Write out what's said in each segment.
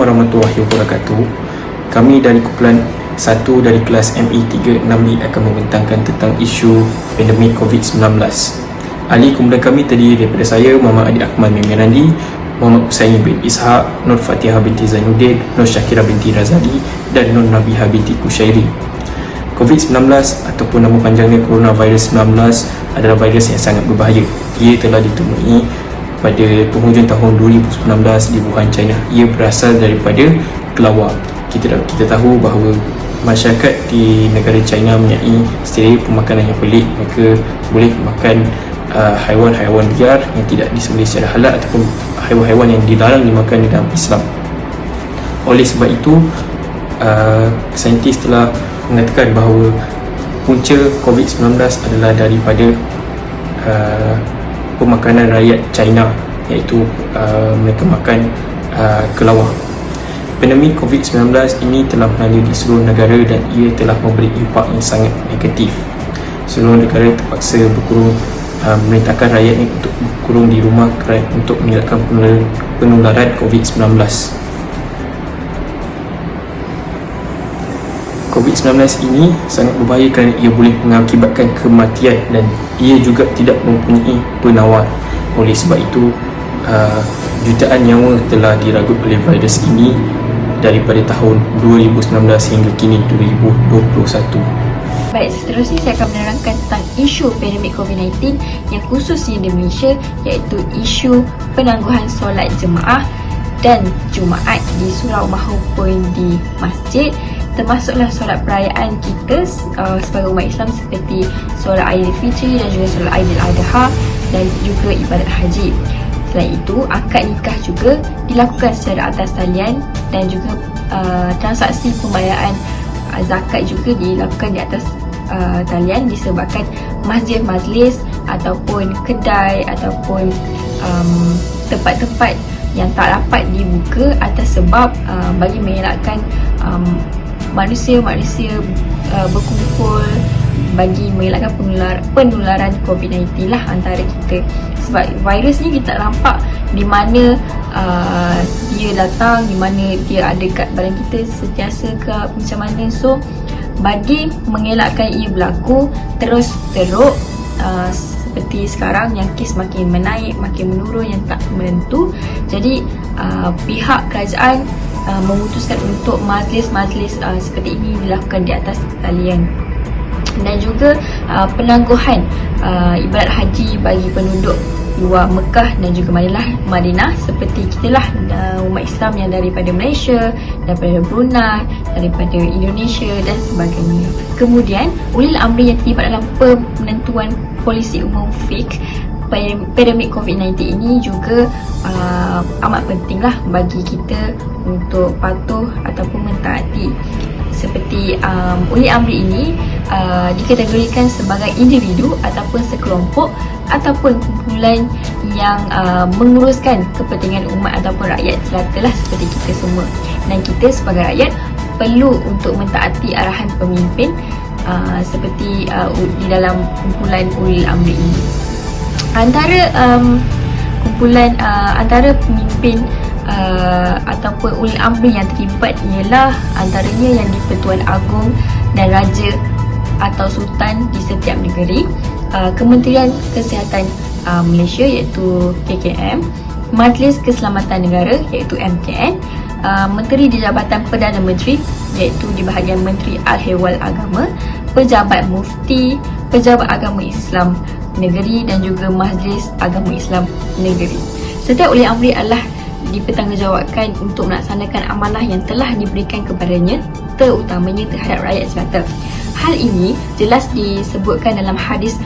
warahmatullahi wabarakatuh. Kami dari kumpulan 1 dari kelas ME36B akan membentangkan tentang isu pandemik COVID-19. Ahli kumpulan kami terdiri daripada saya, Muhammad Adi Akmal Memirandi, Muhammad Husaini bin Ishaq, Nur Fatihah binti Zainuddin, Nur Syakira binti Razali dan Nur Nabiha binti Kushairi. COVID-19 ataupun nama panjangnya Coronavirus 19 adalah virus yang sangat berbahaya. Ia telah ditemui pada penghujung tahun 2019 di Wuhan, China. Ia berasal daripada kelawar. Kita tahu bahawa masyarakat di negara China mempunyai selera pemakanan yang pelik. Mereka boleh makan haiwan-haiwan liar yang tidak disembelih secara halal ataupun haiwan-haiwan yang dilarang dimakan di dalam Islam. Oleh sebab itu, saintis telah mengatakan bahawa punca COVID-19 adalah daripada pemakanan rakyat China, iaitu mereka makan kelawar. Pandemik COVID-19 ini telah melanda di seluruh negara dan ia telah memberi impak yang sangat negatif. Seluruh negara terpaksa memerintahkan rakyatnya untuk berkurung di rumah untuk mengelakkan penularan COVID-19. COVID-19 ini sangat berbahaya kerana ia boleh mengakibatkan kematian dan ia juga tidak mempunyai penawar. Oleh sebab itu, jutaan nyawa telah diragut oleh virus ini daripada tahun 2019 hingga kini 2021. Baik, seterusnya saya akan menerangkan tentang isu pandemik COVID-19 yang khususnya di Malaysia, iaitu isu penangguhan solat jemaah dan Jumaat di surau maupun di masjid, termasuklah solat perayaan kita sebagai umat Islam seperti solat Aidilfitri dan juga solat Aidiladha dan juga ibadat haji. Selain itu, akad nikah juga dilakukan secara atas talian dan juga transaksi pembayaran zakat juga dilakukan di atas talian disebabkan masjid, majlis ataupun kedai ataupun tempat-tempat yang tak dapat dibuka atas sebab bagi mengelakkan manusia-manusia berkumpul, bagi mengelakkan penularan COVID-19 lah antara kita. Sebab virus ni kita tak nampak di mana dia datang, di mana dia ada kat badan kita sentiasa ke macam mana. So bagi mengelakkan ia berlaku terus-teruk seperti sekarang yang kes makin menaik, makin menurun yang tak menentu, jadi pihak kerajaan memutuskan untuk majlis-majlis seperti ini dilakukan di atas talian. Dan juga penangguhan ibadat haji bagi penduduk luar Mekah dan juga Madinah seperti kita lah, umat Islam yang daripada Malaysia, daripada Brunei, daripada Indonesia dan sebagainya. Kemudian ulil amri yang terlibat dalam penentuan polisi umum FIQ pandemik COVID-19 ini juga amat pentinglah bagi kita untuk patuh ataupun mentaati. Seperti ulil amri ini dikategorikan sebagai individu ataupun sekelompok ataupun kumpulan yang menguruskan kepentingan umat ataupun rakyat jelata lah seperti kita semua. Dan kita sebagai rakyat perlu untuk mentaati arahan pemimpin seperti di dalam kumpulan ulil amri ini. Antara kumpulan antara pemimpin ataupun ulil amri yang terlibat ialah antaranya yang di-Pertuan Agong dan Raja atau Sultan di setiap negeri, Kementerian Kesihatan Malaysia iaitu KKM, Majlis Keselamatan Negara iaitu MKN, Menteri di Jabatan Perdana Menteri iaitu di bahagian Menteri Al-Hewal Agama, Pejabat Mufti, Pejabat Agama Islam Negeri dan juga Majlis Agama Islam Negeri. Setiap ulil amri adalah dipertanggungjawabkan untuk melaksanakan amanah yang telah diberikan kepadanya, terutamanya terhadap rakyat jelata. Hal ini jelas disebutkan dalam hadis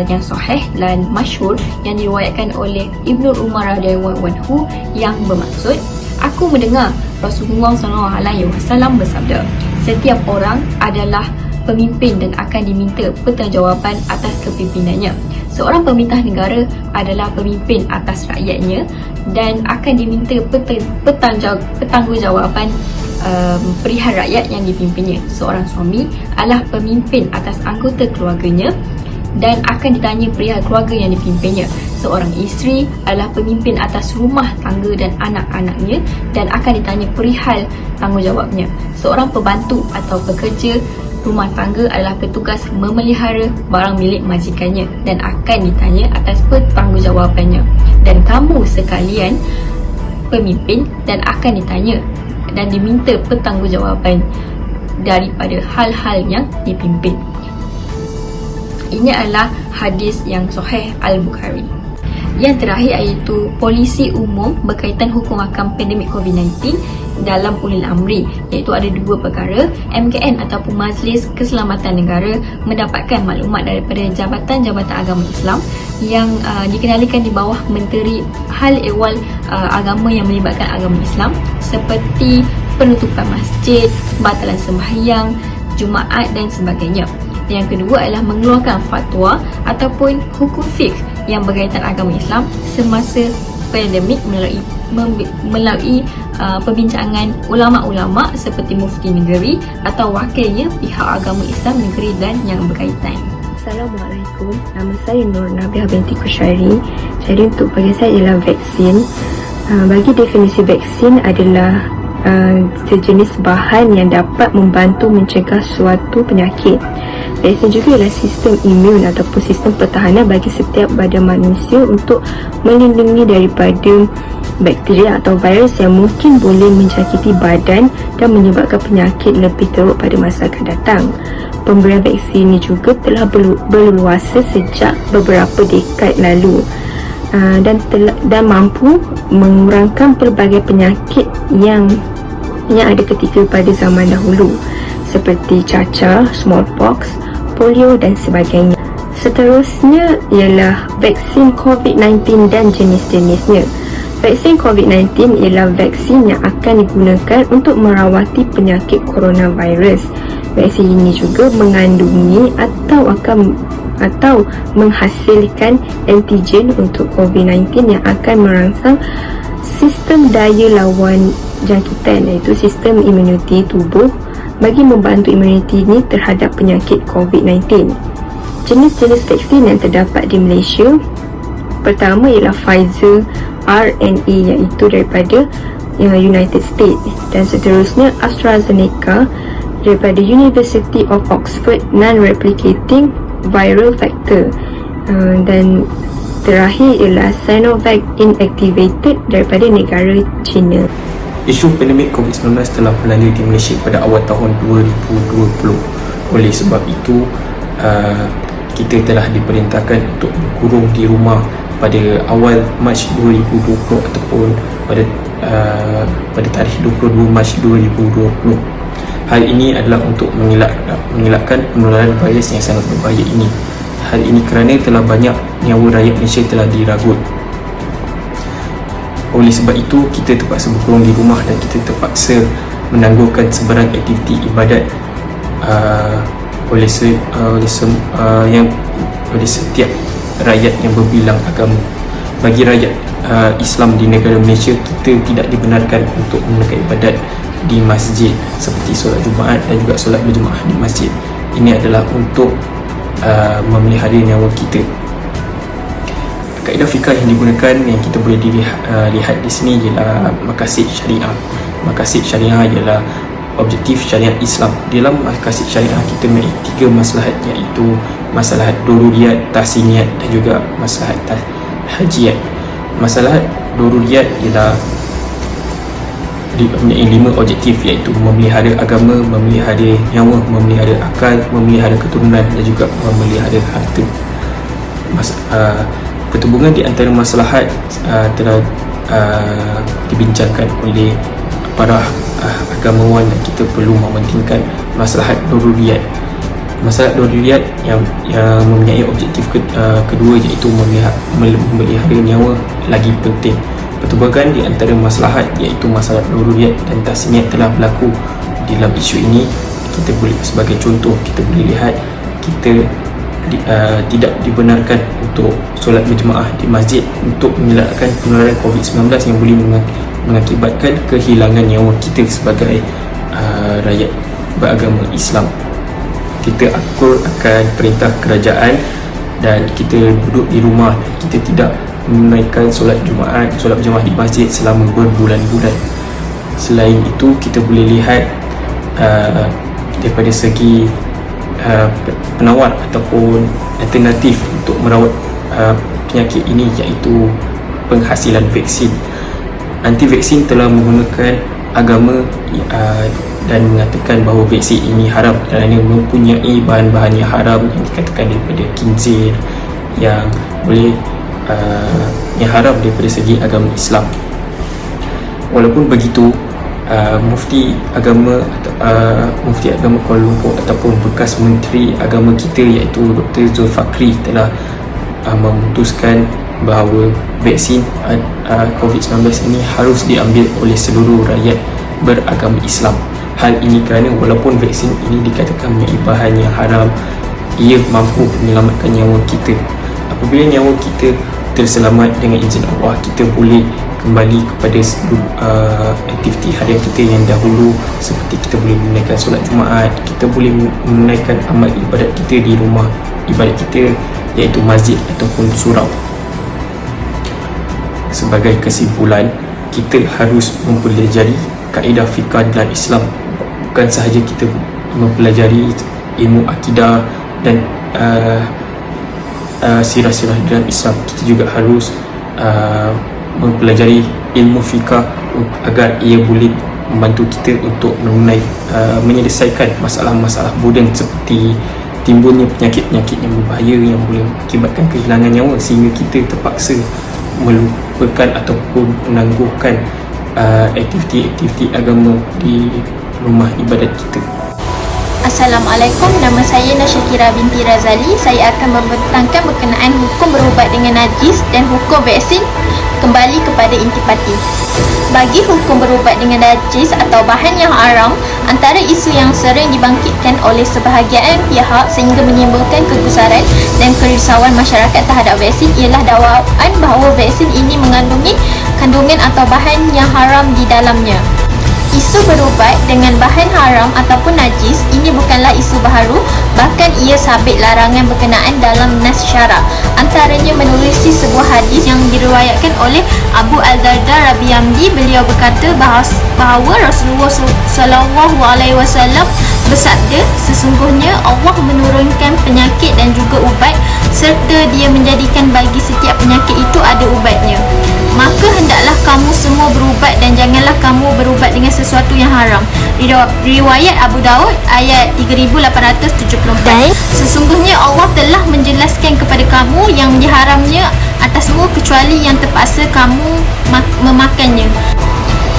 yang sahih dan masyhur yang diriwayatkan oleh Ibnu Umar radhiyallahu anhu yang bermaksud, aku mendengar Rasulullah SAW bersabda, setiap orang adalah pemimpin dan akan diminta pertanggungjawaban atas kepimimpinannya. Seorang pemerintah negara adalah pemimpin atas rakyatnya dan akan diminta pertanggungjawaban perihal rakyat yang dipimpinnya. Seorang suami adalah pemimpin atas anggota keluarganya dan akan ditanya perihal keluarga yang dipimpinnya. Seorang isteri adalah pemimpin atas rumah tangga dan anak-anaknya dan akan ditanya perihal tanggungjawabnya. Seorang pembantu atau pekerja rumah tangga adalah petugas memelihara barang milik majikannya dan akan ditanya atas pertanggungjawabannya. Dan kamu sekalian pemimpin dan akan ditanya dan diminta pertanggungjawaban daripada hal-hal yang dipimpin. Ini adalah hadis yang sahih Al-Bukhari. Yang terakhir iaitu polisi umum berkaitan hukum hakam pandemik COVID-19 dalam ulil amri, iaitu ada dua perkara. MKN ataupun Majlis Keselamatan Negara mendapatkan maklumat daripada Jabatan-Jabatan Agama Islam yang dikendalikan di bawah Menteri Hal Ehwal Agama yang melibatkan agama Islam, seperti penutupan masjid, batalan sembahyang, Jumaat dan sebagainya. Yang kedua adalah mengeluarkan fatwa ataupun hukum fiqh yang berkaitan agama Islam semasa pandemik melalui perbincangan ulama-ulama seperti mufti negeri atau wakilnya pihak agama Islam negeri dan yang berkaitan. Assalamualaikum, nama saya Nur Nabiah binti Kusyari. Jadi untuk bagi saya ialah vaksin. Bagi definisi vaksin adalah sejenis bahan yang dapat membantu mencegah suatu penyakit. Vaksin juga ialah sistem imun ataupun sistem pertahanan bagi setiap badan manusia untuk melindungi daripada bakteria atau virus yang mungkin boleh menjangkiti badan dan menyebabkan penyakit lebih teruk pada masa akan datang. Pemberian vaksin ini juga telah berluasa sejak beberapa dekad lalu dan mampu mengurangkan pelbagai penyakit yang ada ketika pada zaman dahulu seperti cacar, smallpox, polio dan sebagainya. Seterusnya ialah vaksin COVID-19 dan jenis-jenisnya. Vaksin COVID-19 ialah vaksin yang akan digunakan untuk merawati penyakit coronavirus. Vaksin ini juga mengandungi atau menghasilkan antigen untuk COVID-19 yang akan merangsang sistem daya lawan jangkitan, iaitu sistem imuniti tubuh, bagi membantu imuniti ini terhadap penyakit COVID-19. Jenis-jenis vaksin yang terdapat di Malaysia, pertama ialah Pfizer RNA iaitu daripada United States, dan seterusnya AstraZeneca daripada University of Oxford non-replicating viral factor, dan terakhir ialah Sinovac inactivated daripada negara China. Isu pandemik COVID-19 telah melanda di Malaysia pada awal tahun 2020. Oleh sebab itu, kita telah diperintahkan untuk berkurung di rumah pada awal Mac 2020 ataupun pada tarikh 22 Mac 2020. Hal ini adalah untuk mengelakkan penularan virus yang sangat berbahaya ini. Hal ini kerana telah banyak nyawa rakyat Malaysia telah diragut. Oleh sebab itu, kita terpaksa berkurung di rumah dan kita terpaksa menangguhkan sebarang aktiviti ibadat oleh setiap rakyat yang berbilang agama. Bagi rakyat Islam di negara Malaysia, kita tidak dibenarkan untuk menunaikan ibadat di masjid seperti solat Jumaat dan juga solat berjemaah di masjid. Ini adalah untuk memelihara nyawa kita. Kaedah fikah yang digunakan yang kita boleh lihat di sini ialah maqasid syariah. Maqasid syariah ialah objektif syariat Islam. Dalam maqasid syariah kita memiliki 3 maslahat, iaitu maslahat daruriyat, tahsiniyat dan juga maslahat hajiyat. Maslahat daruriyat ialah mempunyai 5 objektif, iaitu memelihara agama, memelihara nyawa, memelihara akal, memelihara keturunan dan juga memelihara harta. Pertembungan di antara maslahat telah dibincangkan oleh para agamawan dan kita perlu mementingkan maslahat daruriyat. Maslahat daruriyat yang mempunyai objektif kedua, iaitu memelihara nyawa lagi penting. Pertembungan di antara maslahat iaitu maslahat daruriyat dan tahsiniyat telah berlaku dalam isu ini. Kita boleh, sebagai contoh, kita boleh lihat kita tidak dibenarkan untuk solat berjemaah di masjid untuk mengelakkan penularan COVID-19 yang boleh mengakibatkan kehilangan nyawa kita sebagai rakyat beragama Islam. Kita akur akan perintah kerajaan dan kita duduk di rumah, kita tidak menunaikan solat Jumaat, solat berjemaah di masjid selama berbulan-bulan. Selain itu, kita boleh lihat daripada segi penawar ataupun alternatif untuk merawat penyakit ini, iaitu penghasilan vaksin. Anti vaksin telah menggunakan agama dan mengatakan bahawa vaksin ini haram kerana mempunyai bahan-bahan yang haram yang dikatakan daripada khinzir yang boleh yang haram daripada segi agama Islam. Walaupun begitu, Mufti Agama Kuala Lumpur ataupun bekas Menteri Agama kita iaitu Dr. Zulfakri telah memutuskan bahawa vaksin COVID-19 ini harus diambil oleh seluruh rakyat beragama Islam. Hal ini kerana walaupun vaksin ini dikatakan mempunyai bahan yang haram, ia mampu menyelamatkan nyawa kita. Apabila nyawa kita terselamat dengan izin Allah, kita boleh kembali kepada aktiviti harian kita yang dahulu, seperti kita boleh menunaikan solat Jumaat, kita boleh menunaikan amal ibadat kita di rumah ibadat kita iaitu masjid ataupun surau. Sebagai kesimpulan, kita harus mempelajari kaedah fiqh dalam Islam. Bukan sahaja kita mempelajari ilmu akidah dan sirah-sirah dalam Islam, kita juga harus mempelajari ilmu fiqh agar ia boleh membantu kita untuk menyelesaikan masalah-masalah moden seperti timbulnya penyakit-penyakit yang berbahaya yang boleh mengakibatkan kehilangan nyawa, sehingga kita terpaksa melupakan ataupun menangguhkan aktiviti-aktiviti agama di rumah ibadat kita. Assalamualaikum, nama saya Nasyakira binti Razali. Saya akan membentangkan berkenaan hukum berubat dengan najis dan hukum vaksin kembali kepada intipati. Bagi hukum berubat dengan najis atau bahan yang haram, antara isu yang sering dibangkitkan oleh sebahagian pihak sehingga menimbulkan kegusaran dan kerisauan masyarakat terhadap vaksin ialah dakwaan bahawa vaksin ini mengandungi kandungan atau bahan yang haram di dalamnya. Isu berubat dengan bahan haram ataupun najis ini bukanlah isu baharu, bahkan ia sabit larangan berkenaan dalam nas syarak. Antaranya menerusi sebuah hadis yang diriwayatkan oleh Abu Al-Darda Rabiyamdi. Beliau berkata bahawa Rasulullah SAW bersabda, sesungguhnya Allah menurunkan penyakit dan juga ubat, serta Dia menjadikan bagi setiap penyakit itu ada ubatnya. Maka hendaklah kamu semua berubat dan janganlah kamu berubat dengan sesuatu yang haram. Riwayat Abu Daud ayat 3874. Sesungguhnya Allah telah menjelaskan kepada kamu yang diharamnya atasmu kecuali yang terpaksa kamu memakannya.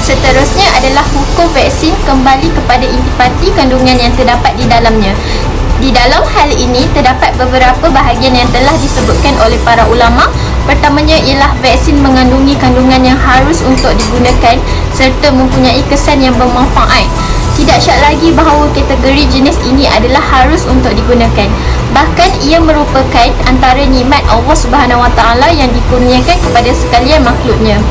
Seterusnya adalah hukum vaksin kembali kepada intipati kandungan yang terdapat di dalamnya. Di dalam hal ini terdapat beberapa bahagian yang telah disebutkan oleh para ulama. Pertamanya ialah vaksin mengandungi kandungan yang harus untuk digunakan serta mempunyai kesan yang bermanfaat. Tidak syak lagi bahawa kategori jenis ini adalah harus untuk digunakan. Bahkan ia merupakan antara nikmat Allah SWT yang dikurniakan kepada sekalian makhluknya.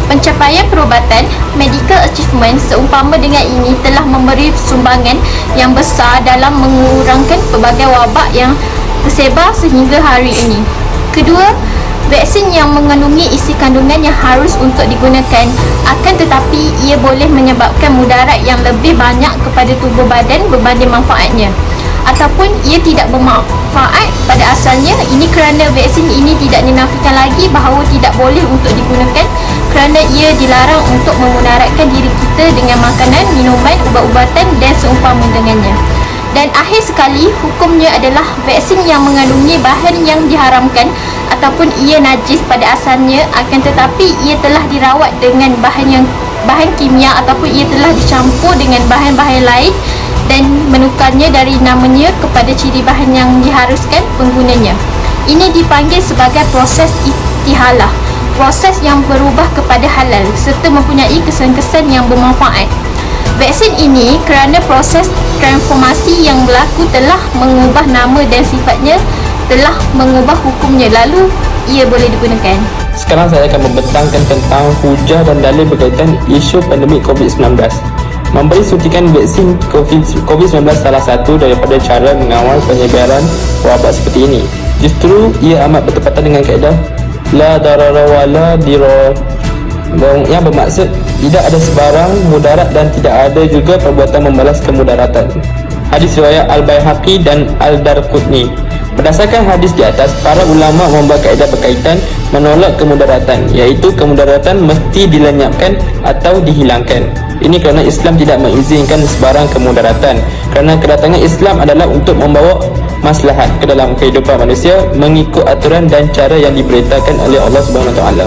Pencapaian perubatan, medical achievement seumpama dengan ini telah memberi sumbangan yang besar dalam mengurangkan pelbagai wabak yang tersebar sehingga hari ini. Kedua, vaksin yang mengandungi isi kandungan yang harus untuk digunakan, akan tetapi ia boleh menyebabkan mudarat yang lebih banyak kepada tubuh badan berbanding manfaatnya, ataupun ia tidak bermanfaat pada asalnya. Ini kerana vaksin ini tidak dinafikan lagi bahawa tidak boleh untuk digunakan kerana ia dilarang untuk memudaratkan diri kita dengan makanan, minuman, ubat-ubatan dan seumpama dengannya. Dan akhir sekali, hukumnya adalah vaksin yang mengandungi bahan yang diharamkan ataupun ia najis pada asalnya, akan tetapi ia telah dirawat dengan bahan kimia ataupun ia telah dicampur dengan bahan-bahan lain dan menukarnya dari namanya kepada ciri bahan yang diharuskan penggunanya. Ini dipanggil sebagai proses istihalah, proses yang berubah kepada halal serta mempunyai kesan-kesan yang bermanfaat. Vaksin ini kerana proses transformasi yang berlaku telah mengubah nama dan sifatnya, telah mengubah hukumnya, lalu ia boleh digunakan. Sekarang saya akan membentangkan tentang hujah dan dalil berkaitan isu pandemik COVID-19. Memberi suntikan vaksin COVID-19 salah satu daripada cara mengawal penyebaran wabak seperti ini. Justru ia amat bertepatan dengan kaedah la darara wa la dirar, yang bermaksud tidak ada sebarang mudarat dan tidak ada juga perbuatan membalas kemudaratan. Hadis riwayat Al-Baihaqi dan Al-Darqutni. Berdasarkan hadis di atas, para ulama membuat kaedah berkaitan menolak kemudaratan, iaitu kemudaratan mesti dilenyapkan atau dihilangkan. Ini kerana Islam tidak mengizinkan sebarang kemudaratan, kerana kedatangan Islam adalah untuk membawa maslahat ke dalam kehidupan manusia mengikut aturan dan cara yang diberitakan oleh Allah Subhanahu Wa Taala.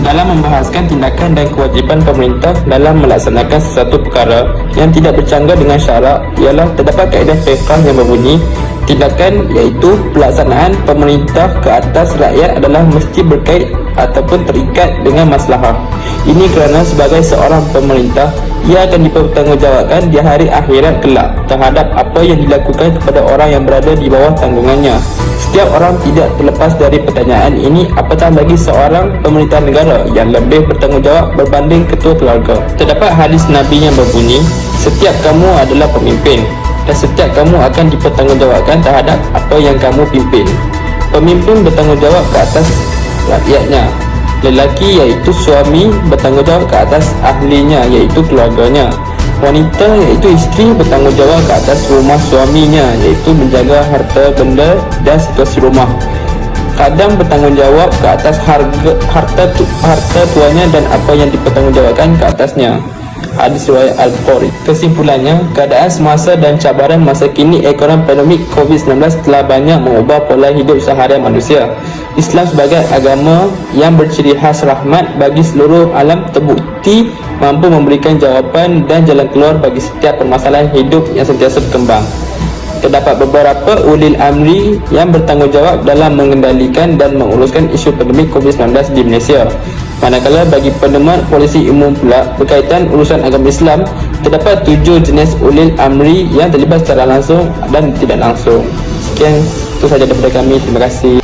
Dalam membahaskan tindakan dan kewajipan pemerintah dalam melaksanakan sesuatu perkara yang tidak bercanggah dengan syarak, ialah terdapat kaedah fiqh yang berbunyi, tindakan iaitu pelaksanaan pemerintah ke atas rakyat adalah mesti berkait ataupun terikat dengan maslahah. Ini kerana sebagai seorang pemerintah, ia akan dipertanggungjawabkan di hari akhirat kelak terhadap apa yang dilakukan kepada orang yang berada di bawah tanggungannya. Setiap orang tidak terlepas dari pertanyaan ini, apatah lagi seorang pemerintah negara yang lebih bertanggungjawab berbanding ketua keluarga. Terdapat hadis Nabi yang berbunyi, setiap kamu adalah pemimpin dan setiap kamu akan dipertanggungjawabkan terhadap apa yang kamu pimpin. Pemimpin bertanggungjawab ke atas rakyatnya. Lelaki iaitu suami bertanggungjawab ke atas ahlinya iaitu keluarganya. Wanita iaitu isteri bertanggungjawab ke atas rumah suaminya iaitu menjaga harta benda dan situasi rumah. Kadang bertanggungjawab ke atas harta tuannya dan apa yang dipertanggungjawabkan ke atasnya. Hadis riwayat Al-Bukhari. Kesimpulannya, keadaan semasa dan cabaran masa kini ekonomi pandemik COVID-19 telah banyak mengubah pola hidup seharian manusia. Islam sebagai agama yang berciri khas rahmat bagi seluruh alam terbukti mampu memberikan jawapan dan jalan keluar bagi setiap permasalahan hidup yang sentiasa berkembang. Terdapat beberapa ulil amri yang bertanggungjawab dalam mengendalikan dan menguruskan isu pandemik COVID-19 di Malaysia. Manakala bagi pendemat polisi umum pula berkaitan urusan agama Islam, terdapat 7 jenis ulil amri yang terlibat secara langsung dan tidak langsung. Sekian, itu sahaja daripada kami. Terima kasih.